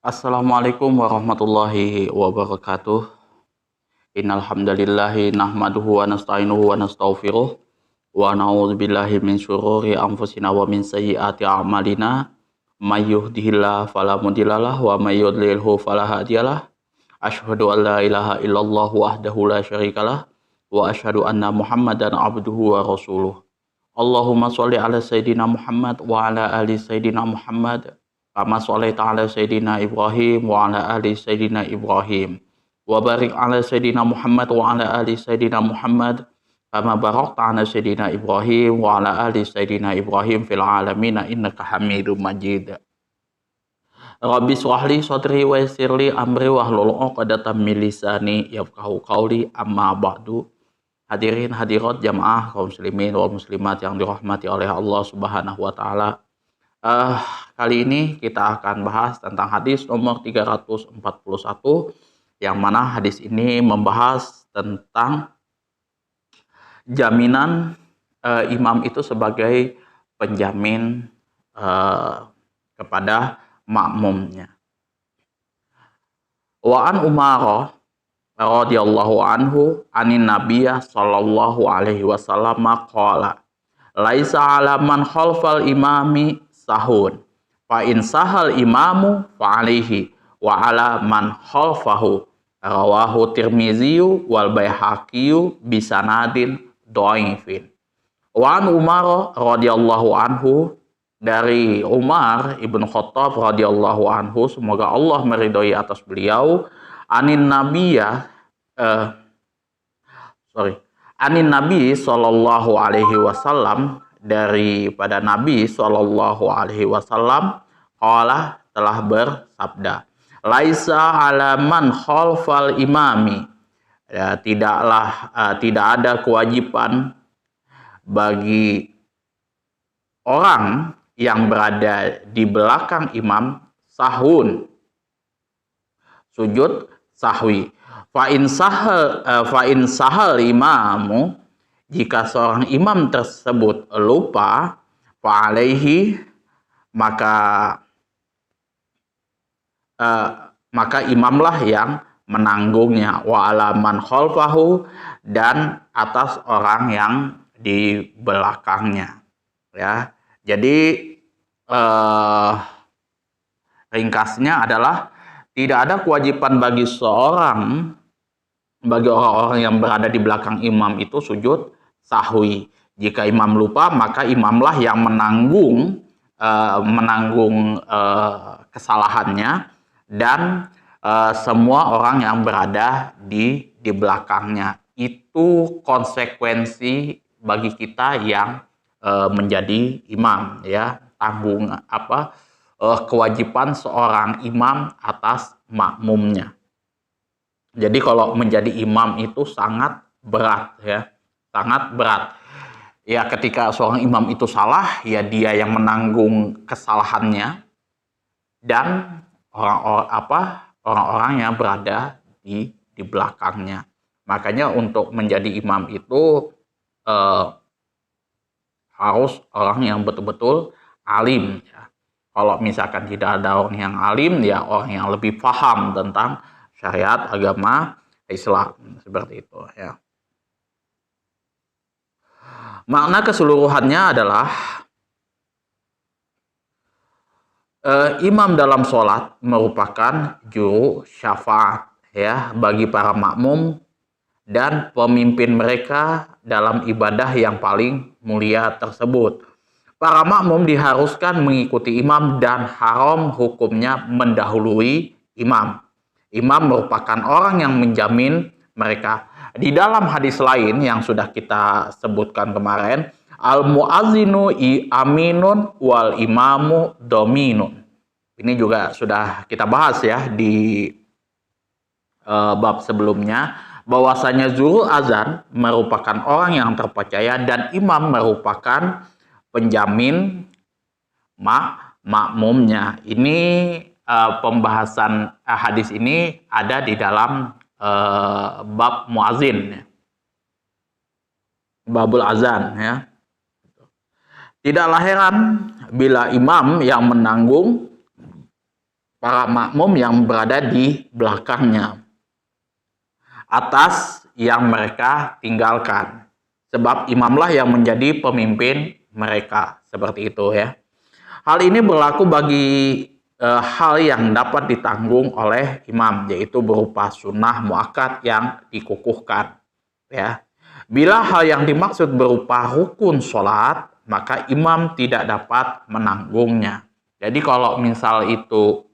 Assalamualaikum warahmatullahi wabarakatuh. Innal hamdalillahi nahmaduhu wa nasta'inuhu wa nastaghfiruh wa na'udzubillahi min syururi anfusina wa min sayyiati a'malina. May yahdihillahu fala mudhillalah wa may yudlilhu fala hadiyalah. Asyhadu an la ilaha illallah wahdahu la syarikalah wa asyhadu anna Muhammadan abduhu wa rasuluh. Allahumma sholli ala sayyidina Muhammad wa ala ali sayyidina Muhammad kama sholaita ala sayyidina Ibrahim wa ala ali sayyidina Ibrahim wa barik ala sayyidina Muhammad wa ala ali sayyidina Muhammad kama barakta ala sayyidina Ibrahim wa ala ali sayyidina Ibrahim fil alamin innaka Hamidum Majid. Rabbi shrah li sadri wa yassir li amri wahlul 'uqdatam min lisani yafqahu qawli. Amma ba'du. Hadirin hadirat jamaah kaum muslimin wal muslimat yang dirahmati oleh Allah Subhanahu wa taala. Kali ini kita akan bahas tentang hadis nomor 341 yang mana hadis ini membahas tentang jaminan imam itu sebagai penjamin kepada makmumnya. Wa an Umar radhiyallahu anhu anin nabiyya sallallahu alaihi wasallam qala laisa ala man khalfal imami sahun fa in sahal imamu fa alaihi wa ala man khalfahu. Rawahu Tirmizi wal Baihaqi bisanadin dhaifin. Wa an Umar radhiyallahu anhu, dari Umar ibn Khattab radhiyallahu anhu, semoga Allah meridhoi atas beliau, anin nabiyya anin nabi sallallahu alaihi wasallam, daripada Nabi sallallahu alaihi wasallam, qala, telah bersabda, laisa ala man khalfal imami, ya, tidak ada kewajiban bagi orang yang berada di belakang imam sahun, sujud sahwi. Fa in sahal imamu, jika seorang imam tersebut lupa, fa alaihi, maka imamlah yang menanggungnya, wa ala man khalfahu, dan atas orang yang di belakangnya. Ya, jadi ringkasnya adalah tidak ada kewajiban bagi orang-orang yang berada di belakang imam itu sujud sahwi. Jika imam lupa, maka imamlah yang menanggung kesalahannya, dan semua orang yang berada di belakangnya. Itu konsekuensi bagi kita yang menjadi imam, ya, kewajiban seorang imam atas makmumnya. Jadi kalau menjadi imam itu sangat berat, ya, sangat berat. Ya, ketika seorang imam itu salah, ya dia yang menanggung kesalahannya, dan orang-orang yang berada di belakangnya. Makanya untuk menjadi imam itu harus orang yang betul-betul alim, ya. Kalau misalkan tidak ada orang yang alim, ya orang yang lebih paham tentang syariat agama Islam, seperti itu, ya. Makna keseluruhannya adalah imam dalam sholat merupakan juru syafaat, ya, bagi para makmum dan pemimpin mereka dalam ibadah yang paling mulia tersebut. Para makmum diharuskan mengikuti imam dan haram hukumnya mendahului imam. Imam merupakan orang yang menjamin mereka. Di dalam hadis lain yang sudah kita sebutkan kemarin, al-mu'adzinu aminun wal imamu dominun. Ini juga sudah kita bahas, ya, di bab sebelumnya, bahwasanya juru azan merupakan orang yang terpercaya dan imam merupakan penjamin makmumnya. Ini pembahasan hadis ini ada di dalam bab muazin, babul azan, ya. Tidaklah heran bila imam yang menanggung para makmum yang berada di belakangnya atas yang mereka tinggalkan. Sebab imamlah yang menjadi pemimpin mereka. Seperti itu ya. Hal ini berlaku bagi hal yang dapat ditanggung oleh imam, yaitu berupa sunnah muakkad yang dikukuhkan. Ya. Bila hal yang dimaksud berupa rukun sholat, maka imam tidak dapat menanggungnya. Jadi kalau misal itu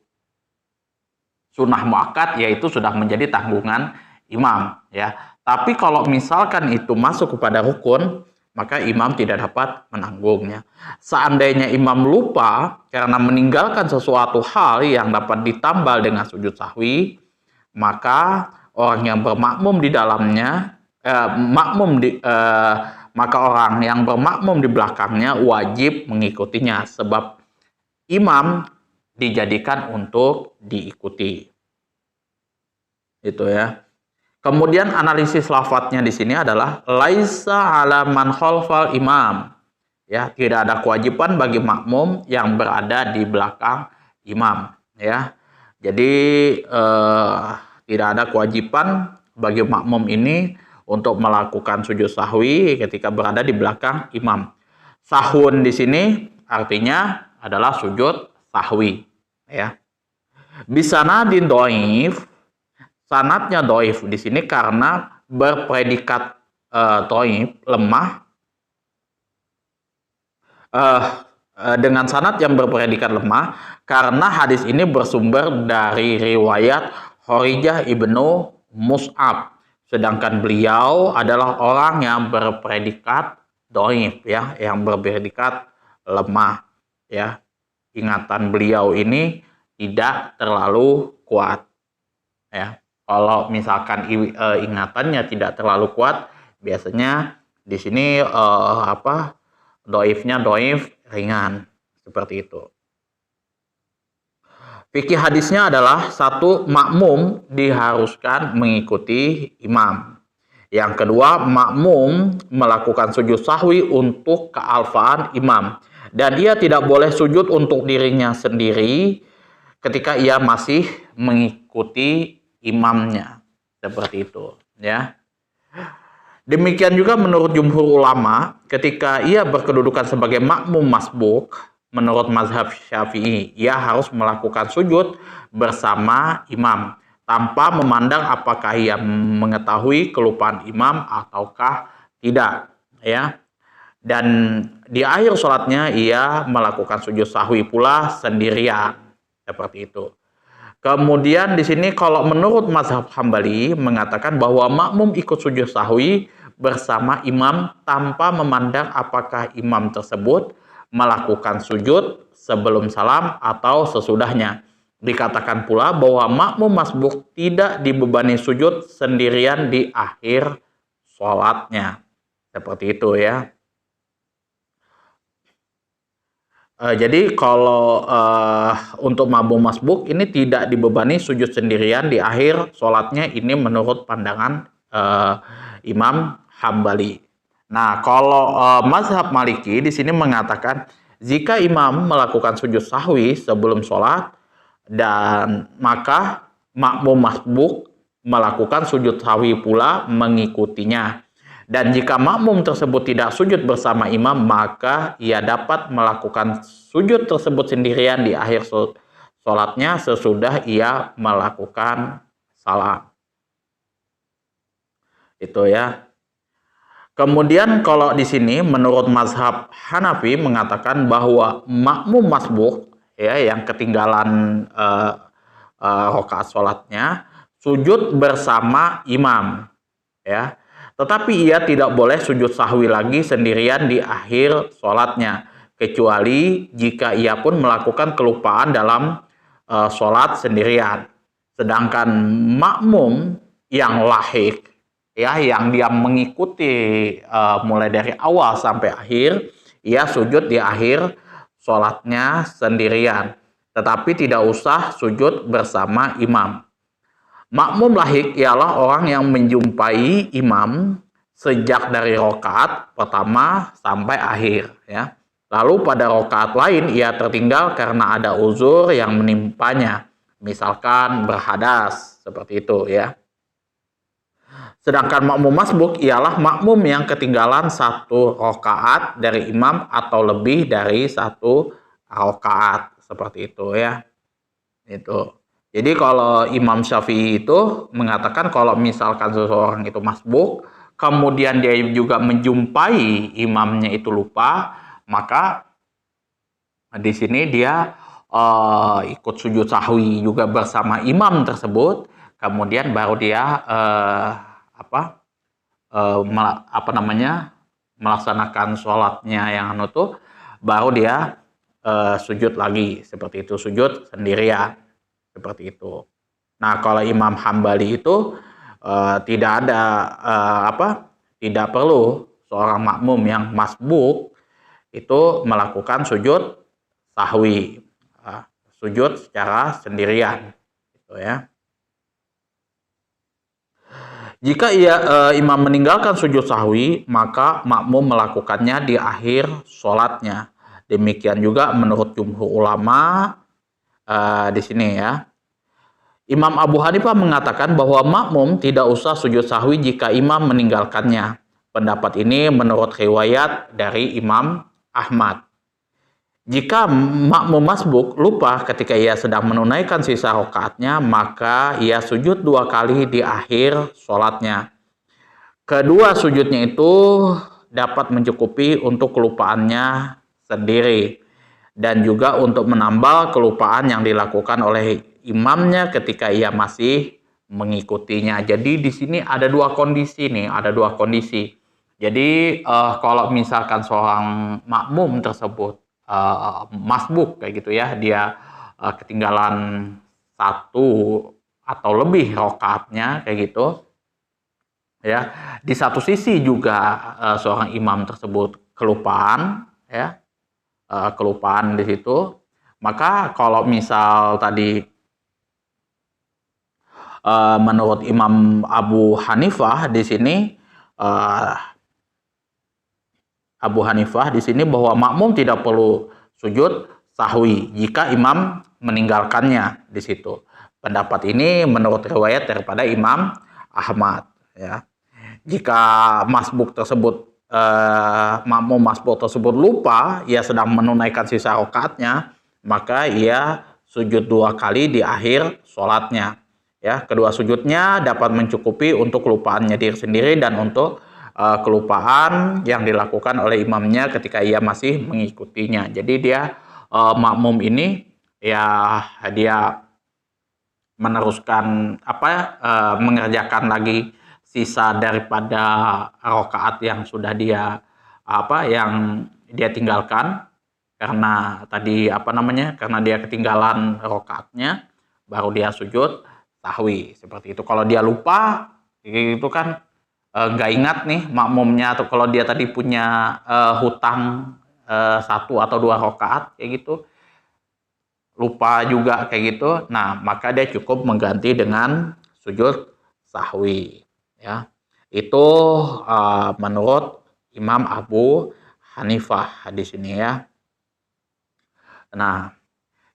sunnah muakkad, yaitu sudah menjadi tanggungan imam. Ya. Tapi kalau misalkan itu masuk kepada rukun, maka imam tidak dapat menanggungnya. Seandainya imam lupa karena meninggalkan sesuatu hal yang dapat ditambal dengan sujud sahwi, maka orang yang bermakmum di dalamnya, maka orang yang bermakmum di belakangnya wajib mengikutinya, sebab imam dijadikan untuk diikuti. Itu ya. Kemudian analisis lafadznya di sini adalah laisa ala man khalfal imam. Ya, tidak ada kewajiban bagi makmum yang berada di belakang imam, ya. Jadi tidak ada kewajiban bagi makmum ini untuk melakukan sujud sahwi ketika berada di belakang imam. Sahun di sini artinya adalah sujud sahwi, ya. Bisanadin dhaif. Sanatnya doif di sini karena berpredikat doif, lemah. Dengan sanat yang berpredikat lemah karena hadis ini bersumber dari riwayat Khorijah ibnu Mus'ab, sedangkan beliau adalah orang yang berpredikat doif, ya, yang berpredikat lemah, ya. Ingatan beliau ini tidak terlalu kuat, ya. Kalau misalkan ingatannya tidak terlalu kuat, biasanya di sini doifnya doif ringan, seperti itu. Fikih hadisnya adalah satu, makmum diharuskan mengikuti imam. Yang kedua, makmum melakukan sujud sahwi untuk kealfaan imam, dan ia tidak boleh sujud untuk dirinya sendiri ketika ia masih mengikuti imamnya, seperti itu, ya. Demikian juga menurut jumhur ulama, ketika ia berkedudukan sebagai makmum masbuk, menurut mazhab Syafi'i, ia harus melakukan sujud bersama imam tanpa memandang apakah ia mengetahui kelupaan imam ataukah tidak, ya. Dan di akhir sholatnya ia melakukan sujud sahwi pula sendirian, seperti itu. Kemudian di sini kalau menurut mazhab Hambali mengatakan bahwa makmum ikut sujud sahwi bersama imam tanpa memandang apakah imam tersebut melakukan sujud sebelum salam atau sesudahnya. Dikatakan pula bahwa makmum masbuk tidak dibebani sujud sendirian di akhir sholatnya. Seperti itu, ya. Jadi kalau untuk makmum masbuk ini tidak dibebani sujud sendirian di akhir sholatnya, ini menurut pandangan Imam Hambali. Nah, kalau mazhab Maliki di sini mengatakan jika imam melakukan sujud sahwi sebelum sholat, dan maka makmum masbuk melakukan sujud sahwi pula mengikutinya. Dan jika makmum tersebut tidak sujud bersama imam, maka ia dapat melakukan sujud tersebut sendirian di akhir sholatnya sesudah ia melakukan salam. Itu, ya. Kemudian kalau di sini menurut mazhab Hanafi mengatakan bahwa makmum masbuk, ya, yang ketinggalan rakaat sholatnya, sujud bersama imam, ya. Tetapi ia tidak boleh sujud sahwi lagi sendirian di akhir sholatnya, kecuali jika ia pun melakukan kelupaan dalam sholat sendirian. Sedangkan makmum yang lahik, ya, yang dia mengikuti mulai dari awal sampai akhir, ia sujud di akhir sholatnya sendirian, tetapi tidak usah sujud bersama imam. Makmum lahik ialah orang yang menjumpai imam sejak dari rakaat pertama sampai akhir, ya. Lalu pada rakaat lain ia tertinggal karena ada uzur yang menimpanya. misalkan berhadas seperti itu ya. Sedangkan makmum masbuk ialah makmum yang ketinggalan 1 rakaat dari imam atau lebih dari 1 rakaat seperti itu ya. Itu. Jadi kalau Imam Syafi'i itu mengatakan kalau misalkan seseorang itu masbuk, kemudian dia juga menjumpai imamnya itu lupa, maka di sini dia ikut sujud sahwi juga bersama imam tersebut, kemudian baru dia melaksanakan sholatnya yang tuh, baru dia sujud lagi seperti itu, sujud sendirian seperti itu. Nah, kalau Imam Hambali itu tidak ada tidak perlu seorang makmum yang masbuk itu melakukan sujud sahwi, sujud secara sendirian, gitu ya. Jika imam meninggalkan sujud sahwi, maka makmum melakukannya di akhir sholatnya. Demikian juga menurut jumhur ulama di sini ya. Imam Abu Hanifah mengatakan bahwa makmum tidak usah sujud sahwi jika imam meninggalkannya. Pendapat ini menurut riwayat dari Imam Ahmad. Jika makmum masbuk lupa ketika ia sedang menunaikan sisa rakaatnya, maka ia sujud 2 kali di akhir sholatnya. Kedua sujudnya itu dapat mencukupi untuk kelupaannya sendiri dan juga untuk menambal kelupaan yang dilakukan oleh imamnya ketika ia masih mengikutinya. Jadi di sini ada 2 kondisi nih, ada 2 kondisi. Jadi kalau misalkan seorang makmum tersebut masbuk kayak gitu ya, dia ketinggalan 1 atau lebih rakaatnya kayak gitu ya. Di satu sisi juga seorang imam tersebut kelupaan ya, kelupaan di situ. Maka kalau misal tadi menurut Imam Abu Hanifah di sini bahwa makmum tidak perlu sujud sahwi jika imam meninggalkannya di situ. Pendapat ini menurut riwayat daripada Imam Ahmad ya. Jika makmum masbuk tersebut lupa, ia sedang menunaikan sisa rakaatnya, maka ia sujud 2 kali di akhir sholatnya. Ya, kedua sujudnya dapat mencukupi untuk kelupaannya diri sendiri dan untuk kelupaan yang dilakukan oleh imamnya ketika ia masih mengikutinya. Jadi dia makmum ini ya dia meneruskan mengerjakan lagi sisa daripada rakaat yang sudah dia yang dia tinggalkan karena tadi karena dia ketinggalan rakaatnya, baru dia sujud sahwi seperti itu. Kalau dia lupa itu kan nggak ingat nih makmumnya, atau kalau dia tadi punya hutang 1 atau 2 rakaat kayak gitu, lupa juga kayak gitu, nah maka dia cukup mengganti dengan sujud sahwi ya. Itu menurut Imam Abu Hanifah di sini ya. Nah,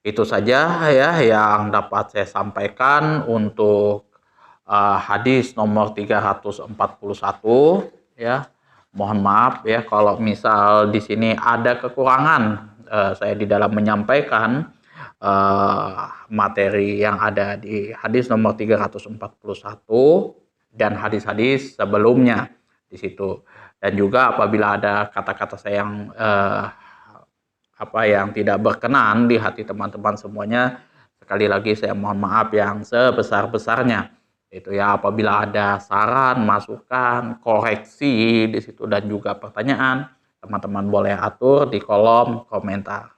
itu saja ya yang dapat saya sampaikan untuk hadis nomor 341 ya. Mohon maaf ya kalau misal di sini ada kekurangan saya di dalam menyampaikan materi yang ada di hadis nomor 341 dan hadis-hadis sebelumnya di situ. Dan juga apabila ada kata-kata saya yang tidak berkenan di hati teman-teman semuanya, sekali lagi saya mohon maaf yang sebesar-besarnya. Itu ya, apabila ada saran, masukan, koreksi di situ dan juga pertanyaan, teman-teman boleh atur di kolom komentar.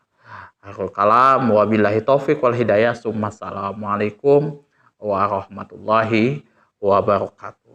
Akhirul kalam, wabillahi taufiq wal hidayah. Assalamualaikum warahmatullahi wabarakatuh.